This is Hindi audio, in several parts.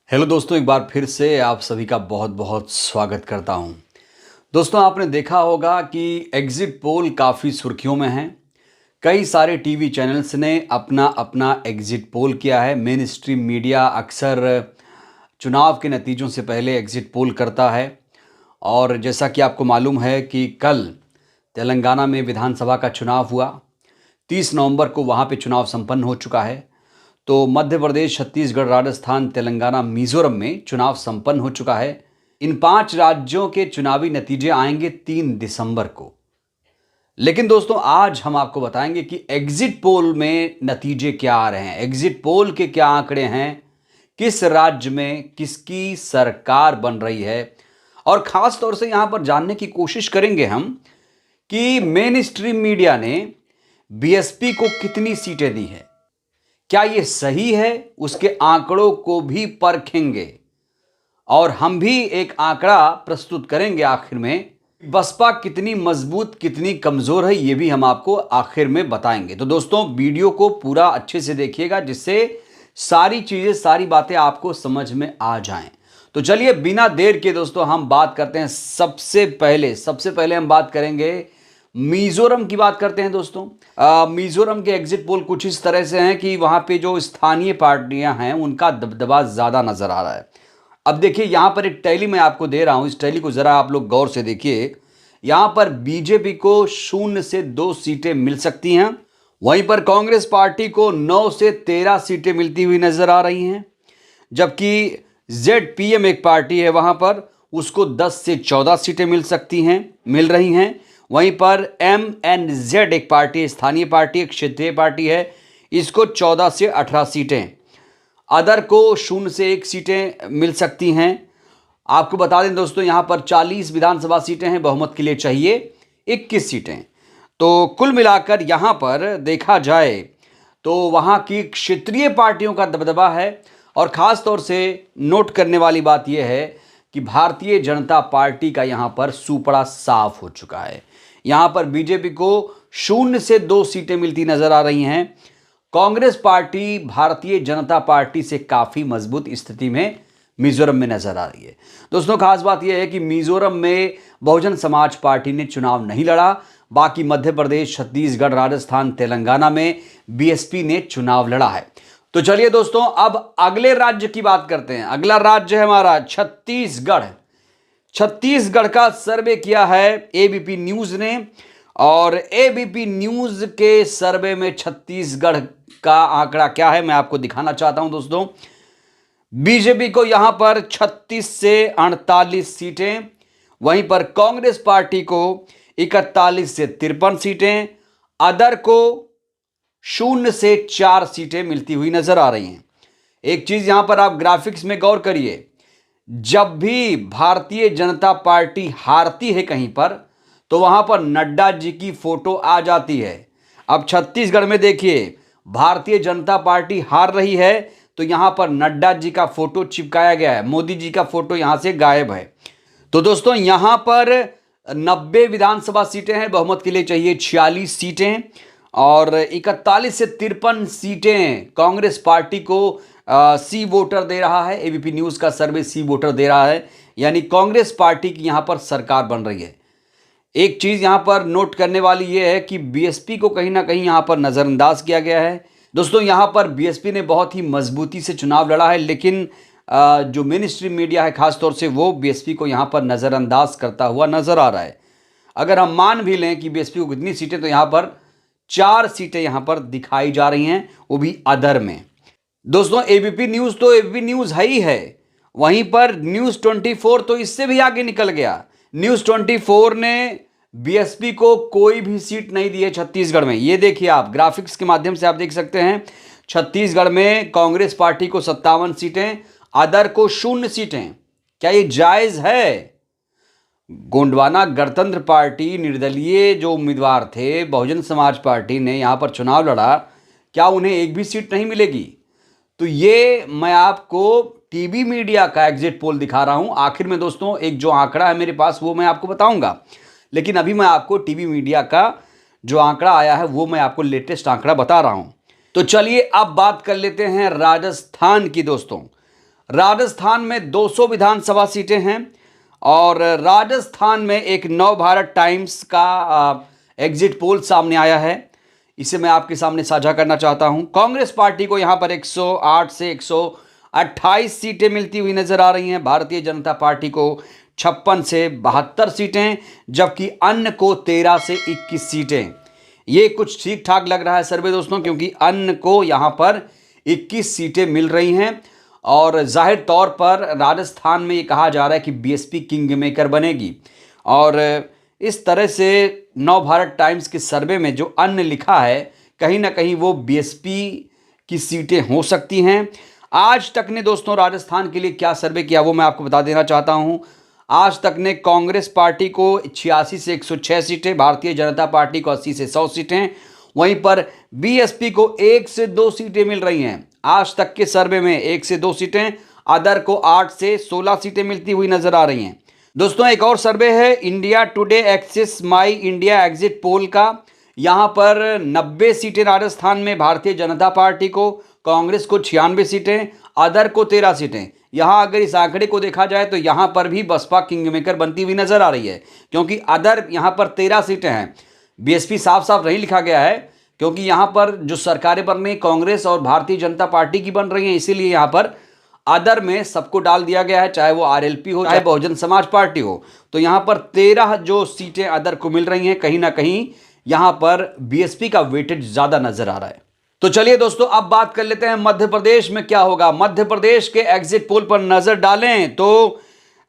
हेलो दोस्तों, एक बार फिर से आप सभी का बहुत बहुत स्वागत करता हूं। दोस्तों, आपने देखा होगा कि एग्जिट पोल काफ़ी सुर्खियों में हैं। कई सारे टीवी चैनल्स ने अपना अपना एग्जिट पोल किया है। मेन स्ट्रीम मीडिया अक्सर चुनाव के नतीजों से पहले एग्जिट पोल करता है। और जैसा कि आपको मालूम है कि कल तेलंगाना में विधानसभा का चुनाव हुआ। 30 नवंबर को वहाँ पे चुनाव संपन्न हो चुका है। तो मध्य प्रदेश, छत्तीसगढ़, राजस्थान, तेलंगाना, मिजोरम में चुनाव संपन्न हो चुका है। इन 5 राज्यों के चुनावी नतीजे आएंगे 3 दिसंबर को। लेकिन दोस्तों, आज हम आपको बताएंगे कि एग्जिट पोल में नतीजे क्या आ रहे हैं, एग्जिट पोल के क्या आंकड़े हैं, किस राज्य में किसकी सरकार बन रही है। और खास तौर से यहां पर जानने की कोशिश करेंगे हम कि मेन स्ट्रीम मीडिया ने बीएसपी को कितनी सीटें दी है, क्या ये सही है, उसके आंकड़ों को भी परखेंगे। और हम भी एक आंकड़ा प्रस्तुत करेंगे आखिर में। बसपा कितनी मजबूत कितनी कमजोर है, ये भी हम आपको आखिर में बताएंगे। तो दोस्तों, वीडियो को पूरा अच्छे से देखिएगा, जिससे सारी चीजें सारी बातें आपको समझ में आ जाएं। तो चलिए बिना देर के दोस्तों हम बात करते हैं। सबसे पहले हम बात करेंगे मिजोरम की। बात करते हैं दोस्तों। मिजोरम के एग्जिट पोल कुछ इस तरह से हैं कि वहां पे जो स्थानीय पार्टियां हैं उनका दबदबा ज्यादा नजर आ रहा है। अब देखिए, यहां पर एक टैली मैं आपको दे रहा हूं, इस टैली को जरा आप लोग गौर से देखिए। यहां पर बीजेपी को 0 से 2 सीटें मिल सकती हैं। वहीं पर कांग्रेस पार्टी को 9 से 13 सीटें मिलती हुई नजर आ रही हैं। जबकि जेडपीएम एक पार्टी है, वहां पर उसको 10 से 14 सीटें मिल रही हैं। वहीं पर एमएनजेड एक पार्टी, स्थानीय पार्टी, एक क्षेत्रीय पार्टी है, इसको 14 से 18 सीटें। अदर को 0 से 1 सीटें मिल सकती हैं। आपको बता दें दोस्तों, यहां पर 40 विधानसभा सीटें हैं, बहुमत के लिए चाहिए 21 सीटें। तो कुल मिलाकर यहां पर देखा जाए तो वहां की क्षेत्रीय पार्टियों का दबदबा है। और खास तौर से नोट करने वाली बात यह है कि भारतीय जनता पार्टी का यहां पर सुपड़ा साफ हो चुका है। यहां पर बीजेपी को 0 से 2 सीटें मिलती नजर आ रही हैं। कांग्रेस पार्टी भारतीय जनता पार्टी से काफी मजबूत स्थिति में मिजोरम में नजर आ रही है। दोस्तों, खास बात यह है कि मिजोरम में बहुजन समाज पार्टी ने चुनाव नहीं लड़ा। बाकी मध्य प्रदेश, छत्तीसगढ़, राजस्थान, तेलंगाना में बीएसपी ने चुनाव लड़ा है। तो चलिए दोस्तों, अब अगले राज्य की बात करते हैं। अगला राज्य है हमारा छत्तीसगढ़। छत्तीसगढ़ का सर्वे किया है एबीपी न्यूज ने। और एबीपी न्यूज के सर्वे में छत्तीसगढ़ का आंकड़ा क्या है, मैं आपको दिखाना चाहता हूं दोस्तों। बीजेपी को यहां पर 36 से 48 सीटें, वहीं पर कांग्रेस पार्टी को 41 से 53 सीटें, अदर को 0 से 4 सीटें मिलती हुई नजर आ रही हैं। एक चीज यहां पर आप ग्राफिक्स में गौर करिए, जब भी भारतीय जनता पार्टी हारती है कहीं पर, तो वहां पर नड्डा जी की फोटो आ जाती है। अब छत्तीसगढ़ में देखिए, भारतीय जनता पार्टी हार रही है तो यहां पर नड्डा जी का फोटो चिपकाया गया है, मोदी जी का फोटो यहां से गायब है। तो दोस्तों, यहां पर 90 विधानसभा सीटें हैं, बहुमत के लिए चाहिए 46 सीटें। और 41 से 53 सीटें कांग्रेस पार्टी को सी वोटर दे रहा है। एबीपी न्यूज का सर्वे सी वोटर दे रहा है, यानी कांग्रेस पार्टी की यहां पर सरकार बन रही है। एक चीज यहां पर नोट करने वाली यह है कि बीएसपी को कहीं ना कहीं यहां पर नजरअंदाज किया गया है। दोस्तों, यहां पर बीएसपी ने बहुत ही मजबूती से चुनाव लड़ा है, लेकिन जो मेन स्ट्रीम मीडिया है खासतौर से, वो बीएसपी को यहां पर नजरअंदाज करता हुआ नजर आ रहा है। अगर हम मान भी लें कि बीएसपी को कितनी सीटें, तो यहां पर 4 सीटें यहां पर दिखाई जा रही हैं, वो भी अदर में। दोस्तों, एबीपी न्यूज तो एबीपी न्यूज है ही है, वहीं पर न्यूज 24 तो इससे भी आगे निकल गया। न्यूज 24 ने बीएसपी को कोई भी सीट नहीं दी है छत्तीसगढ़ में। ये देखिए, आप ग्राफिक्स के माध्यम से आप देख सकते हैं। छत्तीसगढ़ में कांग्रेस पार्टी को 57 सीटें, अदर को 0 सीटें। क्या ये जायज है? गोंडवाना गणतंत्र पार्टी, निर्दलीय जो उम्मीदवार थे, बहुजन समाज पार्टी ने यहां पर चुनाव लड़ा, क्या उन्हें एक भी सीट नहीं मिलेगी? तो ये मैं आपको टीवी मीडिया का एग्जिट पोल दिखा रहा हूं। आखिर में दोस्तों, एक जो आंकड़ा है मेरे पास, वो मैं आपको बताऊंगा। लेकिन अभी मैं आपको टीवी मीडिया का जो आंकड़ा आया है, वो मैं आपको लेटेस्ट आंकड़ा बता रहा हूं। तो चलिए अब बात कर लेते हैं राजस्थान की। दोस्तों, राजस्थान में 200 विधानसभा सीटें हैं और राजस्थान में एक नव भारत टाइम्स का एग्जिट पोल सामने आया है, इसे मैं आपके सामने साझा करना चाहता हूं। कांग्रेस पार्टी को यहां पर 108 से 128 सीटें मिलती हुई नजर आ रही हैं। भारतीय जनता पार्टी को 56 से 72 सीटें, जबकि अन्य को 13 से 21 सीटें। ये कुछ ठीक ठाक लग रहा है सर्वे दोस्तों, क्योंकि अन्य को यहां पर 21 सीटें मिल रही हैं और जाहिर तौर पर राजस्थान में ये कहा जा रहा है कि बीएसपी किंग मेकर बनेगी। और इस तरह से नव भारत टाइम्स के सर्वे में जो अन्य लिखा है, कहीं ना कहीं वो बीएसपी की सीटें हो सकती हैं। आज तक ने दोस्तों राजस्थान के लिए क्या सर्वे किया वो मैं आपको बता देना चाहता हूं। आज तक ने कांग्रेस पार्टी को 86 से 106 सीटें, भारतीय जनता पार्टी को 80 से 100 सीटें, वहीं पर बीएसपी को 1 से 2 सीटें मिल रही हैं। आज तक के सर्वे में 1 से 2 सीटें, अदर को 8 से 16 सीटें मिलती हुई नजर आ रही हैं। दोस्तों एक और सर्वे है इंडिया टुडे एक्सिस माई इंडिया एग्जिट पोल का। यहां पर 90 सीटें राजस्थान में भारतीय जनता पार्टी को, कांग्रेस को 96 सीटें, अदर को 13 सीटें। यहां अगर इस आंकड़े को देखा जाए तो यहां पर भी बसपा किंग मेकर बनती हुई नजर आ रही है, क्योंकि अदर यहां पर 13 सीटें हैं। बीएसपी साफ साफ नहीं लिखा गया है, क्योंकि यहां पर जो सरकारें बन रही कांग्रेस और भारतीय जनता पार्टी की बन रही हैं, इसीलिए यहां पर अदर में सबको डाल दिया गया है, चाहे वो आरएलपी हो चाहे बहुजन समाज पार्टी हो। तो यहां पर 13 जो सीटें अदर को मिल रही हैं, कहीं ना कहीं यहां पर बीएसपी का वेटेज ज्यादा नजर आ रहा है। तो चलिए दोस्तों अब बात कर लेते हैं मध्य प्रदेश में क्या होगा। मध्य प्रदेश के एग्जिट पोल पर नजर डालें तो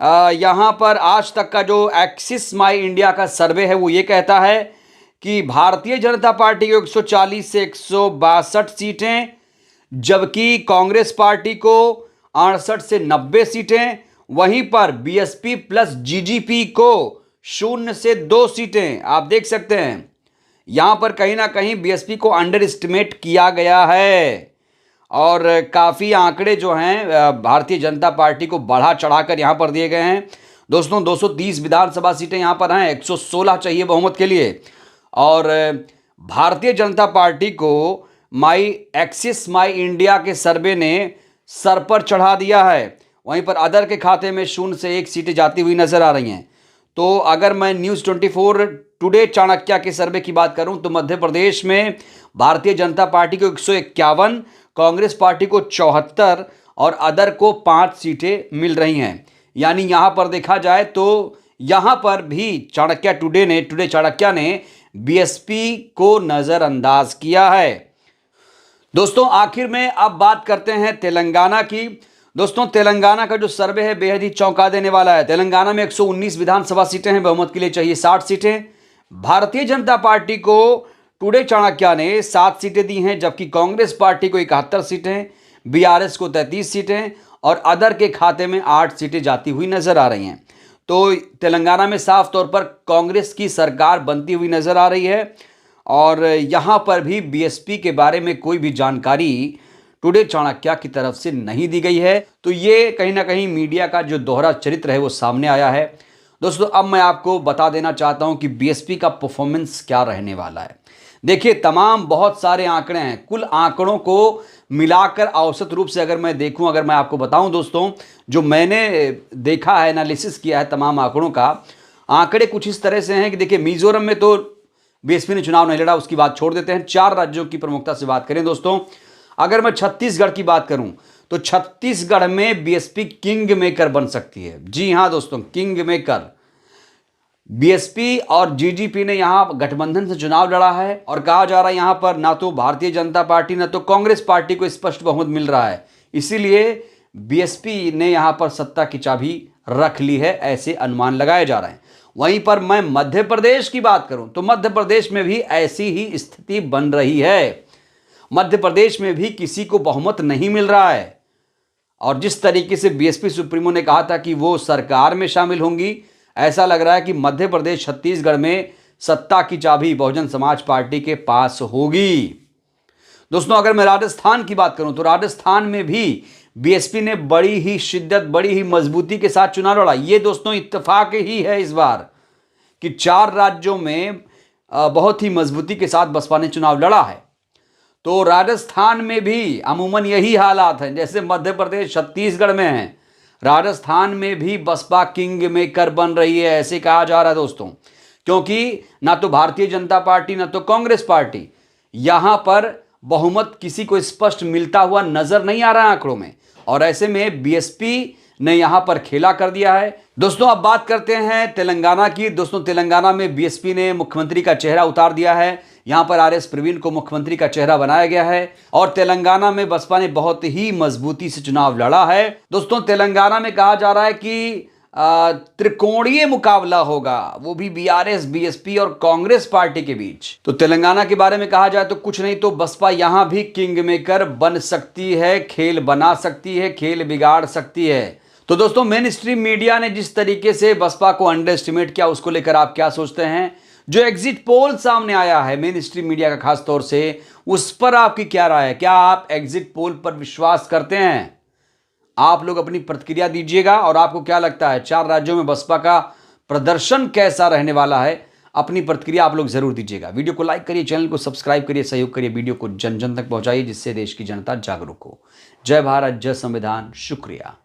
यहां पर आज तक का जो एक्सिस माई इंडिया का सर्वे है वो ये कहता है कि भारतीय जनता पार्टी को 140 से 162 सीटें, जबकि कांग्रेस पार्टी को 68 से 90 सीटें, वहीं पर बीएसपी प्लस जीजीपी को 0 से 2 सीटें। आप देख सकते हैं यहां पर कहीं ना कहीं बीएसपी को अंडर एस्टिमेट किया गया है और काफ़ी आंकड़े जो हैं भारतीय जनता पार्टी को बढ़ा चढ़ाकर यहां पर दिए गए हैं। दोस्तों 230 विधानसभा सीटें यहां पर हैं, 116 चाहिए बहुमत के लिए। और भारतीय जनता पार्टी को माई एक्सिस माई इंडिया के सर्वे ने सर पर चढ़ा दिया है, वहीं पर अदर के खाते में 0 से 1 सीटें जाती हुई नजर आ रही हैं। तो अगर मैं न्यूज़ 24 टुडे चाणक्य के सर्वे की बात करूं तो मध्य प्रदेश में भारतीय जनता पार्टी को 151, कांग्रेस पार्टी को 74 और अदर को 5 सीटें मिल रही हैं। यानी यहां पर देखा जाए तो यहां पर भी टुडे चाणक्य ने बीएसपी को नजरअंदाज किया है। दोस्तों आखिर में अब बात करते हैं तेलंगाना की। दोस्तों तेलंगाना का जो सर्वे है बेहद ही चौंका देने वाला है। तेलंगाना में 119 विधानसभा सीटें हैं, बहुमत के लिए चाहिए 60 सीटें। भारतीय जनता पार्टी को टुडे चाणक्य ने 7 सीटें दी हैं, जबकि कांग्रेस पार्टी को 71 सीटें, बीआरएस को 33 सीटें और अदर के खाते में 8 सीटें जाती हुई नजर आ रही हैं। तो तेलंगाना में साफ तौर पर कांग्रेस की सरकार बनती हुई नजर आ रही है और यहां पर भी बीएसपी के बारे में कोई भी जानकारी टुडे चाणक्य की तरफ से नहीं दी गई है। तो ये कहीं ना कहीं मीडिया का जो दोहरा चरित्र है वो सामने आया है। दोस्तों अब मैं आपको बता देना चाहता हूं कि बीएसपी का परफॉर्मेंस क्या रहने वाला है। देखिए तमाम बहुत सारे आंकड़े हैं, कुल आंकड़ों को मिलाकर औसत रूप से अगर मैं देखूं, अगर मैं आपको बताऊं दोस्तों, जो मैंने देखा है, एनालिसिस किया है तमाम आंकड़ों का, आंकड़े कुछ इस तरह से हैं कि देखिए मिजोरम में तो बीएसपी ने चुनाव नहीं लड़ा, उसकी बात छोड़ देते हैं। 4 राज्यों की प्रमुखता से बात करें दोस्तों, अगर मैं छत्तीसगढ़ की बात करूं तो छत्तीसगढ़ में बीएसपी किंग मेकर बन सकती है। जी हां दोस्तों, किंग मेकर। बीएसपी और जीजीपी ने यहां गठबंधन से चुनाव लड़ा है और कहा जा रहा है यहां पर ना तो भारतीय जनता पार्टी ना तो कांग्रेस पार्टी को स्पष्ट बहुमत मिल रहा है, इसीलिए बीएसपी ने यहां पर सत्ता की चाबी रख ली है, ऐसे अनुमान लगाए जा रहे हैं। वहीं पर मैं मध्य प्रदेश की बात करूं तो मध्य प्रदेश में भी ऐसी ही स्थिति बन रही है। मध्य प्रदेश में भी किसी को बहुमत नहीं मिल रहा है और जिस तरीके से बीएसपी सुप्रीमो ने कहा था कि वो सरकार में शामिल होंगी, ऐसा लग रहा है कि मध्य प्रदेश छत्तीसगढ़ में सत्ता की चाबी बहुजन समाज पार्टी के पास होगी। दोस्तों अगर मैं राजस्थान की बात करूं तो राजस्थान में भी बीएसपी ने बड़ी ही शिद्दत, बड़ी ही मजबूती के साथ चुनाव लड़ा। ये दोस्तों इत्तेफाक ही है इस बार कि 4 राज्यों में बहुत ही मजबूती के साथ बसपा ने चुनाव लड़ा है। तो राजस्थान में भी अमूमन यही हालात हैं, जैसे मध्य प्रदेश छत्तीसगढ़ में है, राजस्थान में भी बसपा किंग मेकर बन रही है, ऐसे कहा जा रहा है दोस्तों। क्योंकि ना तो भारतीय जनता पार्टी ना तो कांग्रेस पार्टी यहां पर बहुमत किसी को स्पष्ट मिलता हुआ नजर नहीं आ रहा है आंकड़ों में, और ऐसे में बीएसपी ने यहां पर खेला कर दिया है। दोस्तों अब बात करते हैं तेलंगाना की। दोस्तों तेलंगाना में बीएसपी ने मुख्यमंत्री का चेहरा उतार दिया है, यहां पर आरएस प्रवीण को मुख्यमंत्री का चेहरा बनाया गया है, और तेलंगाना में बसपा ने बहुत ही मजबूती से चुनाव लड़ा है। दोस्तों तेलंगाना में कहा जा रहा है कि त्रिकोणीय मुकाबला होगा, वो भी बीआरएस, बीएसपी और कांग्रेस पार्टी के बीच। तो तेलंगाना के बारे में कहा जाए तो कुछ नहीं तो बसपा यहां भी किंग मेकर बन सकती है, खेल बना सकती है, खेल बिगाड़ सकती है। तो दोस्तों मेन स्ट्रीम मीडिया ने जिस तरीके से बसपा को अंडर एस्टिमेट किया, उसको लेकर आप क्या सोचते हैं? जो एग्जिट पोल सामने आया है मेन स्ट्रीम मीडिया का खास तौर से, उस पर आपकी क्या राय है? क्या आप एग्जिट पोल पर विश्वास करते हैं? आप लोग अपनी प्रतिक्रिया दीजिएगा, और आपको क्या लगता है 4 राज्यों में बसपा का प्रदर्शन कैसा रहने वाला है? अपनी प्रतिक्रिया आप लोग जरूर दीजिएगा। वीडियो को लाइक करिए, चैनल को सब्सक्राइब करिए, सहयोग करिए, वीडियो को जन जन तक पहुंचाइए, जिससे देश की जनता जागरूक हो। जय भारत, जय संविधान, शुक्रिया।